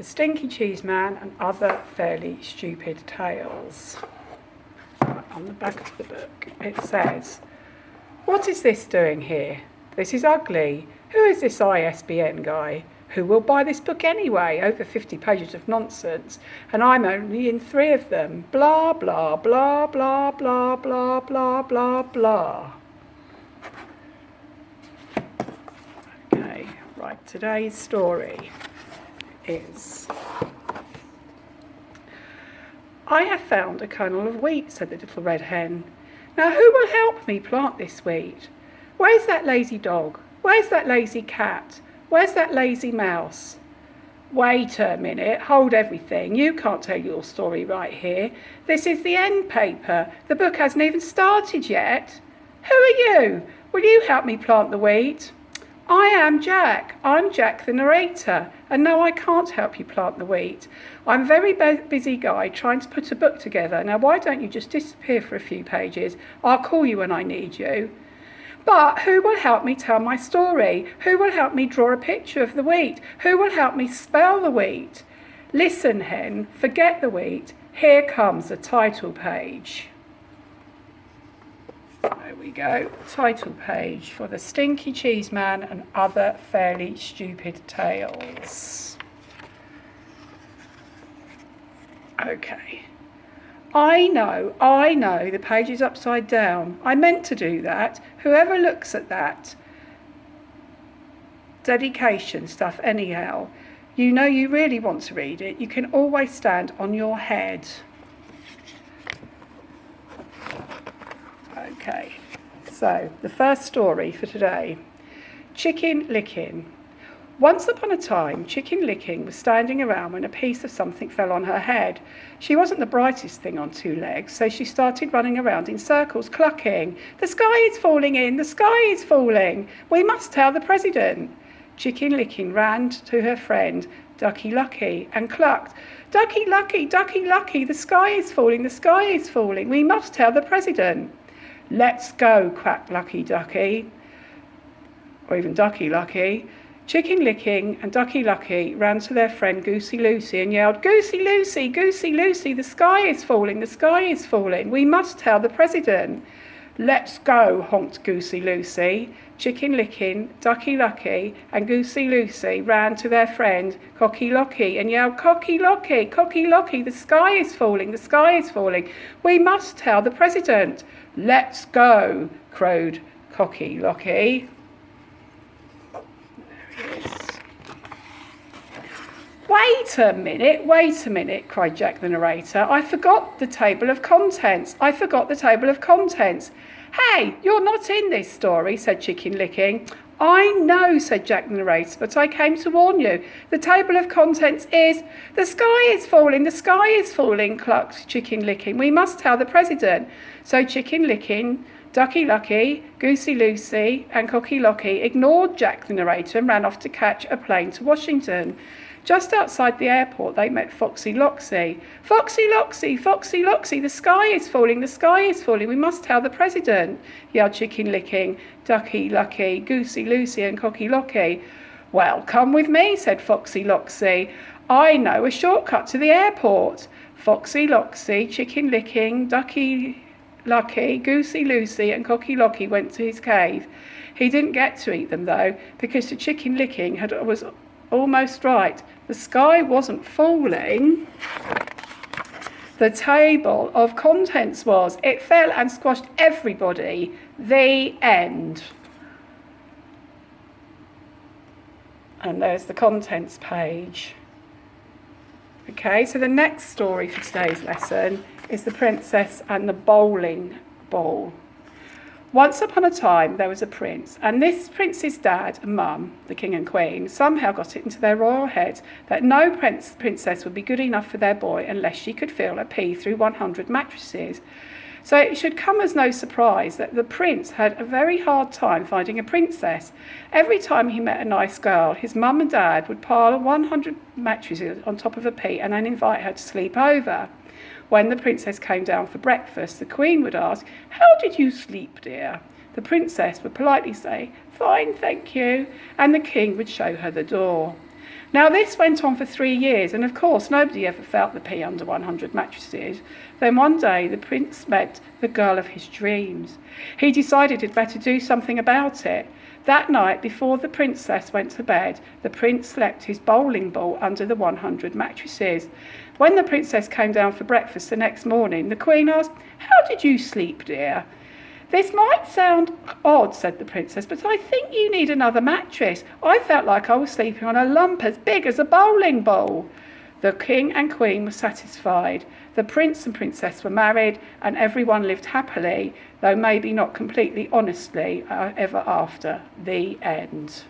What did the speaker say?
The Stinky Cheese Man and Other Fairly Stupid Tales. On the back of the book it says, "What is this doing here? This is ugly. Who is this ISBN guy? Who will buy this book anyway? Over 50 pages of nonsense, and I'm only in 3 of them. Blah, blah, blah, blah, blah, blah, blah, blah, blah." Okay, right, today's story is, "I have found a kernel of wheat," said the little red hen. "Now who will help me plant this wheat? Where's that lazy dog? Where's that lazy cat? Where's that lazy mouse?" "Wait a minute, hold everything. You can't tell your story right here. This is the end paper. The book hasn't even started yet. Who are you? Will you help me plant the wheat?" "I am Jack. I'm Jack the narrator. And no, I can't help you plant the wheat. I'm a very busy guy trying to put a book together. Now, why don't you just disappear for a few pages? I'll call you when I need you." "But who will help me tell my story? Who will help me draw a picture of the wheat? Who will help me spell the wheat?" "Listen, hen, forget the wheat. Here comes the title page." There we go, title page for The Stinky Cheese Man and Other Fairly Stupid Tales. Okay. I know, the page is upside down. I meant to do that. Whoever looks at that dedication stuff anyhow, you know you really want to read it. You can always stand on your head. Okay, so the first story for today, Chicken Licking. Once upon a time, Chicken Licking was standing around when a piece of something fell on her head. She wasn't the brightest thing on 2 legs, so she started running around in circles, clucking, "The sky is falling in, the sky is falling. We must tell the president." Chicken Licking ran to her friend, Ducky Lucky, and clucked, Ducky Lucky, the sky is falling, the sky is falling. We must tell the president." "Let's go," quacked Lucky Ducky, or even Ducky Lucky. Chicken Licking and Ducky Lucky ran to their friend Goosey Lucy and yelled, Goosey Lucy, the sky is falling, the sky is falling. We must tell the president." "Let's go," honked Goosey Lucy. Chicken Licking, Ducky Lucky and Goosey Lucy ran to their friend Cocky Locky and yelled, Cocky Locky, the sky is falling, the sky is falling. We must tell the president." "Let's go," crowed Cocky Locky. Wait a minute, cried Jack the narrator. I forgot the table of contents. "Hey, you're not in this story," said Chicken Licking. "I know," said Jack the narrator, "but I came to warn you. The table of contents is, the sky is falling, clucked Chicken Licking. "We must tell the president." So Chicken Licking, Ducky Lucky, Goosey Lucy and Cocky Locky ignored Jack the narrator and ran off to catch a plane to Washington. Just outside the airport they met Foxy Loxy. Foxy Loxy, the sky is falling, we must tell the president," yelled Chicken Licking, Ducky Lucky, Goosey Lucy and Cocky Locky. "Well, come with me," said Foxy Loxy. "I know a shortcut to the airport." Foxy Loxy, Chicken Licking, Ducky Lucky, Goosey Lucy and Cocky Locky went to his cave. He didn't get to eat them though, because the Chicken Licking was almost right. The sky wasn't falling. The table of contents was. It fell and squashed everybody. The end. And there's the contents page. Okay, so the next story for today's lesson is The Princess and the Bowling Ball. Once upon a time there was a prince, and this prince's dad and mum, the king and queen, somehow got it into their royal heads that no princess would be good enough for their boy unless she could feel a pea through 100 mattresses. So it should come as no surprise that the prince had a very hard time finding a princess. Every time he met a nice girl, his mum and dad would pile 100 mattresses on top of a pea and then invite her to sleep over. When the princess came down for breakfast, the queen would ask, "How did you sleep, dear?" The princess would politely say, "Fine, thank you," and the king would show her the door. Now this went on for 3 years, and of course nobody ever felt the pee under 100 mattresses. Then one day the prince met the girl of his dreams. He decided he'd better do something about it. That night, before the princess went to bed, the prince slept his bowling ball under the 100 mattresses. When the princess came down for breakfast the next morning, the queen asked, "How did you sleep, dear?" "This might sound odd," said the princess, "but I think you need another mattress. I felt like I was sleeping on a lump as big as a bowling ball." The king and queen were satisfied. The prince and princess were married, and everyone lived happily, though maybe not completely honestly, ever after. The end.